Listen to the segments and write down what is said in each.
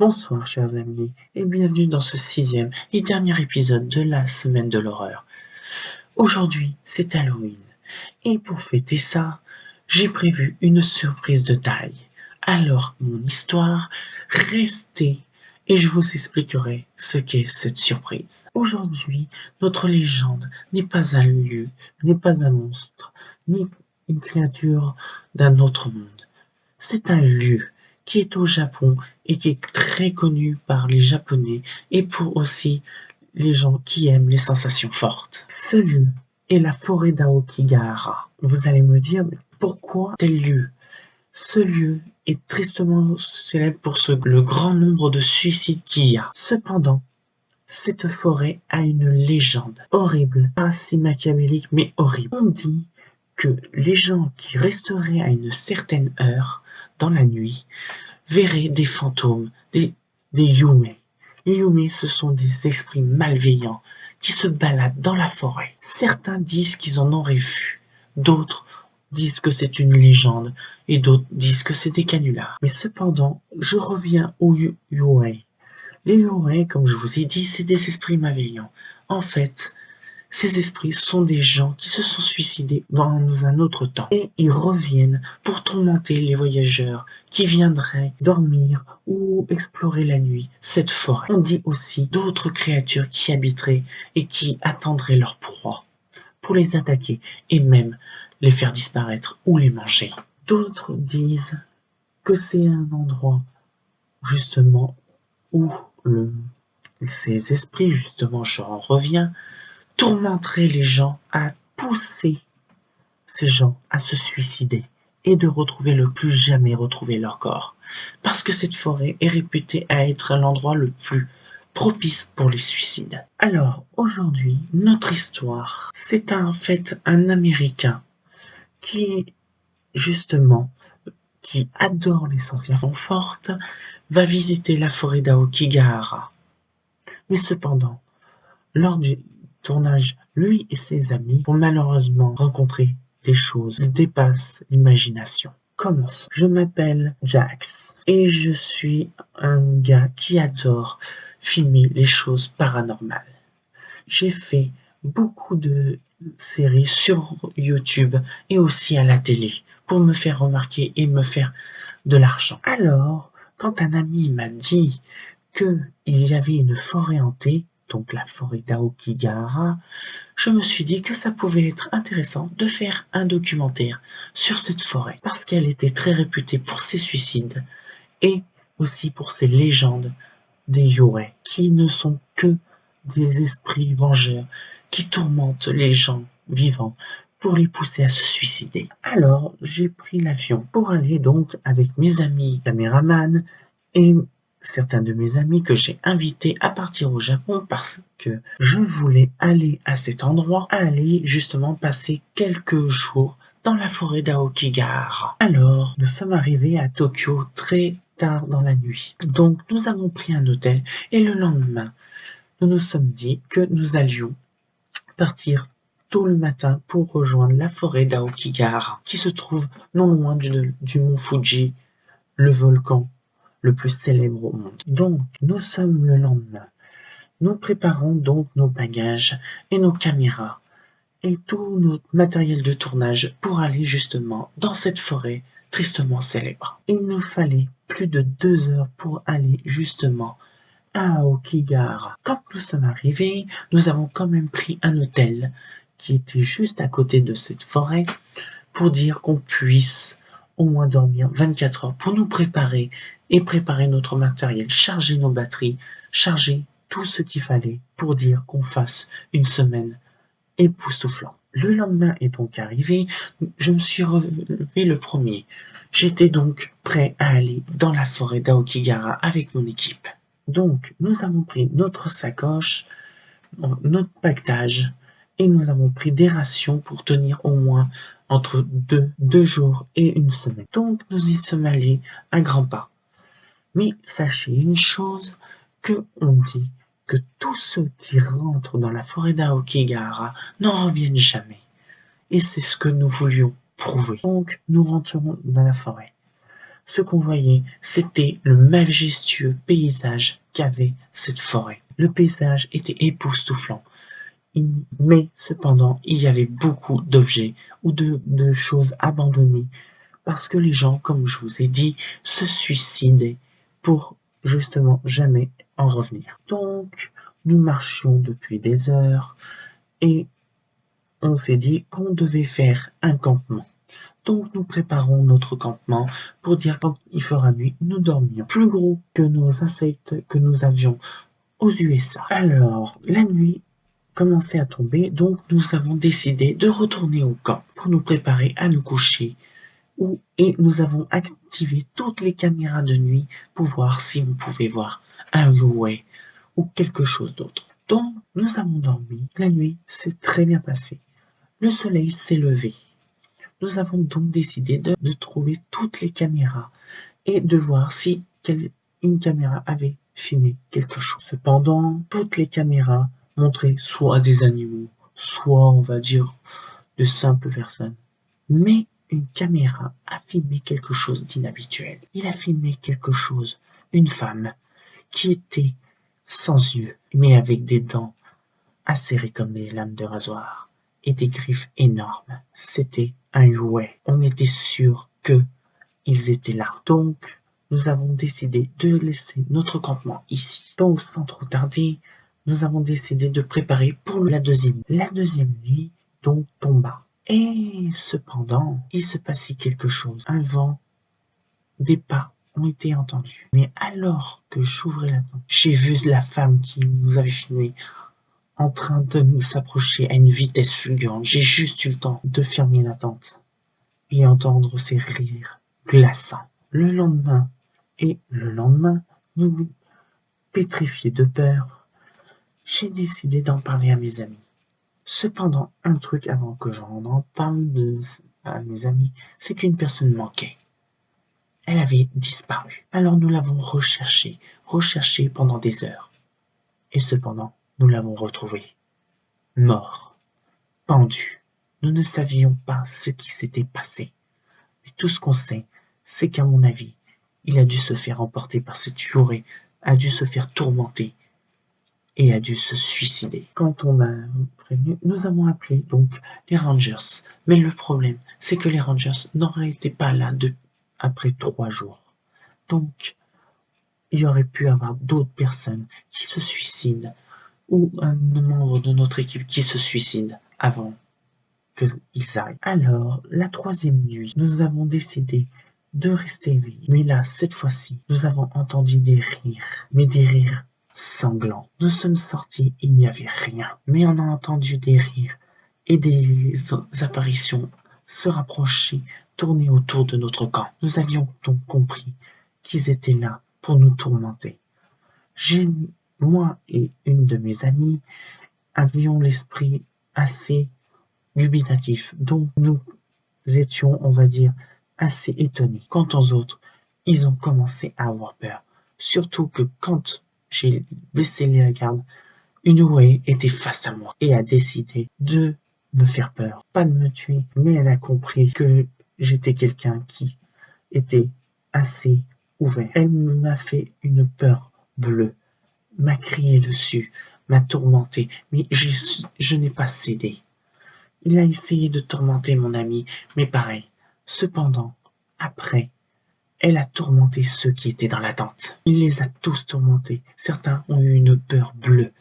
Bonsoir chers amis et bienvenue dans ce 6e et dernier épisode de la semaine de l'horreur. Aujourd'hui c'est Halloween et pour fêter ça, j'ai prévu une surprise de taille. Alors mon histoire, restez et je vous expliquerai ce qu'est cette surprise. Aujourd'hui, notre légende n'est pas un lieu, n'est pas un monstre, ni une créature d'un autre monde. C'est un lieu qui est au Japon et qui est très connu par les Japonais et pour aussi les gens qui aiment les sensations fortes. Ce lieu est la forêt d'Aokigahara. Vous allez me dire, mais pourquoi tel lieu? Ce lieu est tristement célèbre pour le grand nombre de suicides qu'il y a. Cependant, cette forêt a une légende horrible, pas si machiavélique mais horrible. On dit que les gens qui resteraient à une certaine heure dans la nuit verraient des fantômes, des yume. Les yume, ce sont des esprits malveillants qui se baladent dans la forêt. Certains disent qu'ils en auraient vu, d'autres disent que c'est une légende et d'autres disent que c'est des canulars. Mais cependant, je reviens aux yurei. Les yurei, comme je vous ai dit, c'est des esprits malveillants. En fait, ces esprits sont des gens qui se sont suicidés dans un autre temps et ils reviennent pour tourmenter les voyageurs qui viendraient dormir ou explorer la nuit cette forêt. On dit aussi d'autres créatures qui habiteraient et qui attendraient leur proie pour les attaquer et même les faire disparaître ou les manger. D'autres disent que c'est un endroit justement où ces esprits, justement, je en reviens, tourmenterait les gens à pousser ces gens à se suicider et de plus jamais retrouver leur corps. Parce que cette forêt est réputée à être l'endroit le plus propice pour les suicides. Alors, aujourd'hui, notre histoire, c'est en fait un Américain qui, justement, qui adore les sensations fortes, va visiter la forêt d'Aokigahara. Mais cependant, lors du tournage, lui et ses amis vont malheureusement rencontrer des choses qui dépassent l'imagination. Commençons. Je m'appelle Jax et je suis un gars qui adore filmer les choses paranormales. J'ai fait beaucoup de séries sur YouTube et aussi à la télé pour me faire remarquer et me faire de l'argent. Alors, quand un ami m'a dit qu'il y avait une forêt hantée, donc la forêt d'Aokigahara, je me suis dit que ça pouvait être intéressant de faire un documentaire sur cette forêt parce qu'elle était très réputée pour ses suicides et aussi pour ses légendes des yurei qui ne sont que des esprits vengeurs qui tourmentent les gens vivants pour les pousser à se suicider. Alors, j'ai pris l'avion pour aller donc avec mes amis caméramans et certains de mes amis que j'ai invités à partir au Japon parce que je voulais aller à cet endroit, aller justement passer quelques jours dans la forêt d'Aokigahara. Alors, nous sommes arrivés à Tokyo très tard dans la nuit. Donc, nous avons pris un hôtel et le lendemain, nous nous sommes dit que nous allions partir tôt le matin pour rejoindre la forêt d'Aokigahara qui se trouve non loin du mont Fuji, le volcan le plus célèbre au monde. Donc, nous sommes le lendemain. Nous préparons donc nos bagages et nos caméras et tout notre matériel de tournage pour aller justement dans cette forêt tristement célèbre. Il nous fallait plus de 2 heures pour aller justement à Aokigahara. Quand nous sommes arrivés, nous avons quand même pris un hôtel qui était juste à côté de cette forêt pour dire qu'on puisse au moins dormir 24 heures pour nous préparer et préparer notre matériel, charger nos batteries, charger tout ce qu'il fallait pour dire qu'on fasse une semaine époustouflante. Le lendemain est donc arrivé, je me suis relevé le premier. J'étais donc prêt à aller dans la forêt d'Aokigahara avec mon équipe. Donc, nous avons pris notre sacoche, notre pactage, et nous avons pris des rations pour tenir au moins entre 2 jours et une semaine. Donc, nous y sommes allés à grands pas. Mais sachez une chose, que on dit que tous ceux qui rentrent dans la forêt d'Aokigahara n'en reviennent jamais. Et c'est ce que nous voulions prouver. Donc, nous rentrons dans la forêt. ce qu'on voyait, c'était le majestueux paysage qu'avait cette forêt. Le paysage était époustouflant. Mais cependant, il y avait beaucoup d'objets ou de choses abandonnées parce que les gens, comme je vous ai dit, se suicidaient pour justement jamais en revenir. Donc, nous marchions depuis des heures et on s'est dit qu'on devait faire un campement. Donc nous préparons notre campement pour dire quand il fera nuit, nous dormions. Plus gros que nos insectes que nous avions aux USA. Alors, la nuit commençait à tomber, donc nous avons décidé de retourner au camp pour nous préparer à nous coucher. Et nous avons activé toutes les caméras de nuit pour voir si on pouvait voir un louet ou quelque chose d'autre. Donc, nous avons dormi. La nuit s'est très bien passée. Le soleil s'est levé. Nous avons donc décidé de trouver toutes les caméras et de voir si une caméra avait filmé quelque chose. Cependant, toutes les caméras montraient soit des animaux, soit, on va dire, de simples personnes. Mais une caméra a filmé quelque chose d'inhabituel. Il a filmé quelque chose, une femme, qui était sans yeux, mais avec des dents acérées comme des lames de rasoir et des griffes énormes. C'était un louet. On était sûr que ils étaient là. Donc, nous avons décidé de laisser notre campement ici. Donc, sans trop tarder, nous avons décidé de préparer pour la deuxième nuit. La deuxième nuit, donc, tomba. Et cependant, il se passait quelque chose. Un vent, des pas ont été entendus. Mais alors que j'ouvrais la tente, j'ai vu la femme qui nous avait filmé en train de nous s'approcher à une vitesse fulgurante. J'ai juste eu le temps de fermer la tente et entendre ses rires glaçants. Le lendemain, nous pétrifiés de peur, j'ai décidé d'en parler à mes amis. Cependant, un truc avant que j'en parle à mes amis, c'est qu'une personne manquait. Elle avait disparu. Alors nous l'avons recherchée pendant des heures. Et cependant, nous l'avons retrouvée, mort, pendu. Nous ne savions pas ce qui s'était passé. Mais tout ce qu'on sait, c'est qu'à mon avis, il a dû se faire emporter par cette furie, a dû se faire tourmenter et a dû se suicider. Quand on a prévenu, nous avons appelé donc les Rangers. Mais le problème, c'est que les Rangers n'auraient été pas là après 3 jours. Donc, il y aurait pu avoir d'autres personnes qui se suicident ou un membre de notre équipe qui se suicide avant qu'ils arrivent. Alors, la troisième nuit, nous avons décidé de rester éveillés. Mais là, cette fois-ci, nous avons entendu des rires, mais des rires sanglants. Nous sommes sortis, il n'y avait rien, mais on a entendu des rires et des apparitions se rapprocher, tourner autour de notre camp. Nous avions donc compris qu'ils étaient là pour nous tourmenter. Moi et une de mes amies avions l'esprit assez dubitatif, donc nous étions, on va dire, assez étonnés. Quant aux autres, ils ont commencé à avoir peur. Surtout que quand j'ai baissé la garde, une ouaille était face à moi et a décidé de me faire peur. Pas de me tuer, mais elle a compris que j'étais quelqu'un qui était assez ouvert. Elle m'a fait une peur bleue, m'a crié dessus, m'a tourmenté, mais je n'ai pas cédé. Il a essayé de tourmenter mon ami, mais pareil. Cependant, après, elle a tourmenté ceux qui étaient dans la tente. Il les a tous tourmentés. Certains ont eu une peur bleue.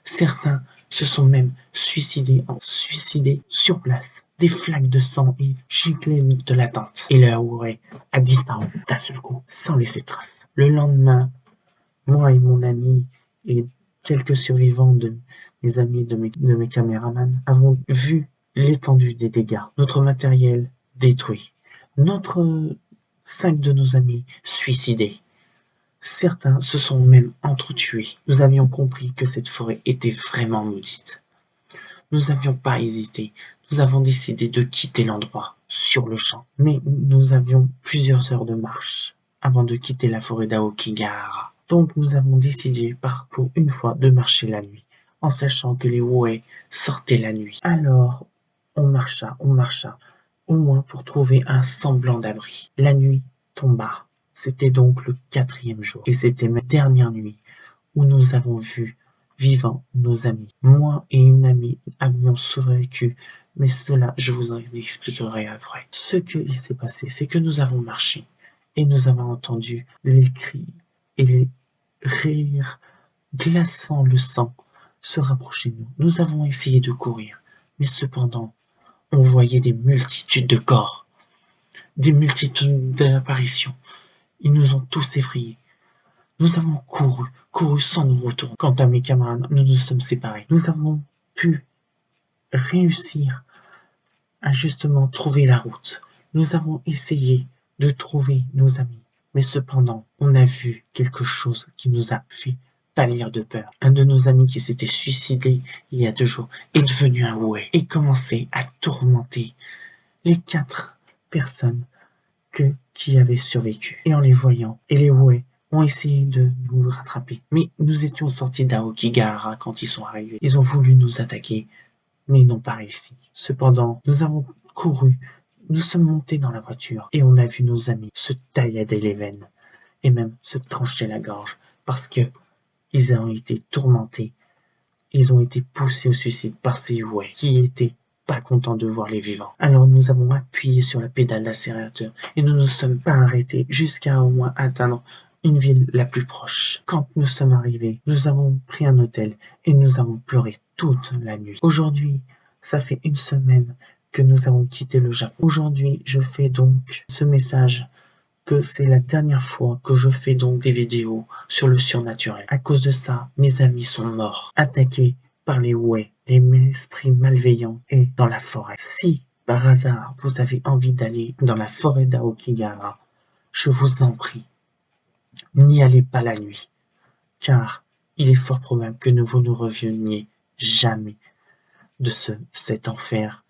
Certains se sont même suicidés sur place. Des flaques de sang giclaient de la tente. Et leur ouaille a disparu d'un seul coup, sans laisser trace. Le lendemain, moi et mon ami et quelques survivants de mes amis de mes caméramans avons vu l'étendue des dégâts, notre matériel détruit, notre 5 de nos amis suicidés. Certains se sont même entretués. Nous avions compris que cette forêt était vraiment maudite. Nous n'avions pas hésité. Nous avons décidé de quitter l'endroit sur le champ. Mais nous avions plusieurs heures de marche avant de quitter la forêt d'Aokigahara. Donc nous avons décidé pour une fois de marcher la nuit, en sachant que les ouailles sortaient la nuit. Alors on marcha, au moins pour trouver un semblant d'abri. La nuit tomba. C'était donc le 4e jour et c'était ma dernière nuit où nous avons vu vivants nos amis. Moi et une amie avions survécu, mais cela je vous en expliquerai après. Ce qu'il s'est passé, c'est que nous avons marché et nous avons entendu les cris et les rires glaçant le sang se rapprocher de nous. Nous avons essayé de courir, mais cependant, on voyait des multitudes de corps, des multitudes d'apparitions. Ils nous ont tous effrayés. Nous avons couru sans nous retourner. Quant à mes camarades, nous nous sommes séparés. Nous avons pu réussir à justement trouver la route. Nous avons essayé de trouver nos amis. Mais cependant, on a vu quelque chose qui nous a fait pâlir de peur. Un de nos amis qui s'était suicidé il y a 2 jours est devenu un Oué et commençait à tourmenter les 4 personnes qui avaient survécu. Et en les voyant, et les Oué ont essayé de nous rattraper. Mais nous étions sortis d'Aokigahara quand ils sont arrivés. Ils ont voulu nous attaquer, mais ils n'ont pas réussi. Cependant, nous avons couru, nous sommes montés dans la voiture et on a vu nos amis se taillader les veines et même se trancher la gorge parce que ils ont été tourmentés, ils ont été poussés au suicide par ces Oué qui étaient pas contents de voir les vivants. Alors nous avons appuyé sur la pédale d'accélérateur et nous ne nous sommes pas arrêtés jusqu'à au moins atteindre une ville la plus proche. Quand nous sommes arrivés, nous avons pris un hôtel et nous avons pleuré toute la nuit. Aujourd'hui, ça fait 1 semaine que nous avons quitté le Japon. Aujourd'hui, je fais donc ce message que c'est la dernière fois que je fais donc des vidéos sur le surnaturel. À cause de ça, mes amis sont morts, attaqués par les Oué, les esprits malveillants et dans la forêt. Si, par hasard, vous avez envie d'aller dans la forêt d'Aokigahara, je vous en prie, n'y allez pas la nuit, car il est fort probable que vous ne reveniez jamais de cet enfer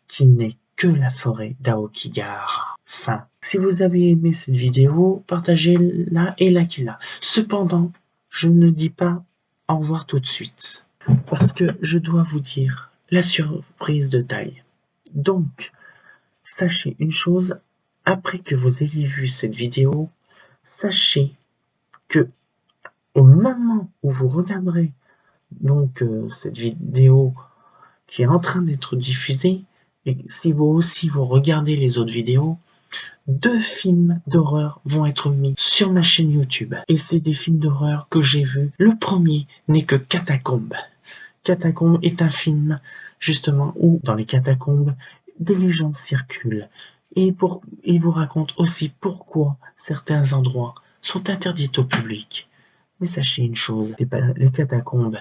qui n'est que la forêt d'Aokigahara. Fin. Si vous avez aimé cette vidéo, partagez-la et likez-la. Cependant, je ne dis pas au revoir tout de suite, parce que je dois vous dire la surprise de taille. Donc, sachez une chose, après que vous ayez vu cette vidéo, sachez que au moment où vous regarderez donc cette vidéo qui est en train d'être diffusée, et si vous aussi vous regardez les autres vidéos, 2 films d'horreur vont être mis sur ma chaîne YouTube. Et c'est des films d'horreur que j'ai vus. Le premier n'est que Catacombes. Catacombes est un film justement où dans les catacombes, des légendes circulent. Et il vous raconte aussi pourquoi certains endroits sont interdits au public. Mais sachez une chose, les catacombes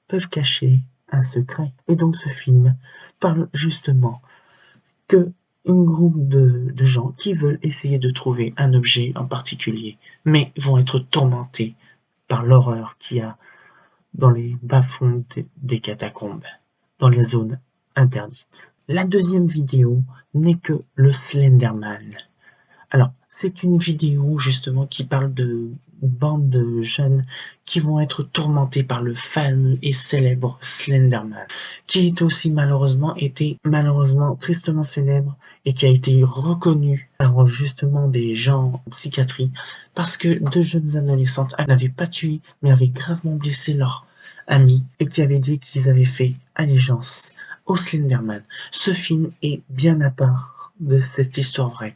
peuvent cacher un secret. Et donc ce film parle justement que un groupe de gens qui veulent essayer de trouver un objet en particulier, mais vont être tourmentés par l'horreur qu'il y a dans les bas-fonds des catacombes, dans les zones interdites. La deuxième vidéo n'est que le Slenderman. Alors, c'est une vidéo justement qui parle de bande de jeunes qui vont être tourmentés par le fameux et célèbre Slenderman, qui est aussi malheureusement tristement célèbre et qui a été reconnu par justement des gens en psychiatrie parce que 2 jeunes adolescentes n'avaient pas tué mais avaient gravement blessé leur ami et qui avaient dit qu'ils avaient fait allégeance au Slenderman. Ce film est bien à part de cette histoire vraie.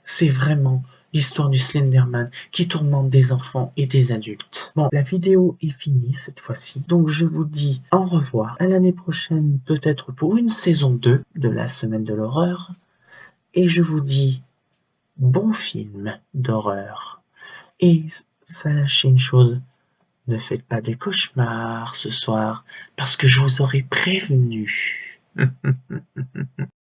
C'est vraiment l'histoire du Slenderman qui tourmente des enfants et des adultes. Bon, la vidéo est finie cette fois-ci, donc je vous dis au revoir. À l'année prochaine, peut-être pour une saison 2 de la semaine de l'horreur. Et je vous dis bon film d'horreur. Et sachez une chose, ne faites pas des cauchemars ce soir, parce que je vous aurais prévenu.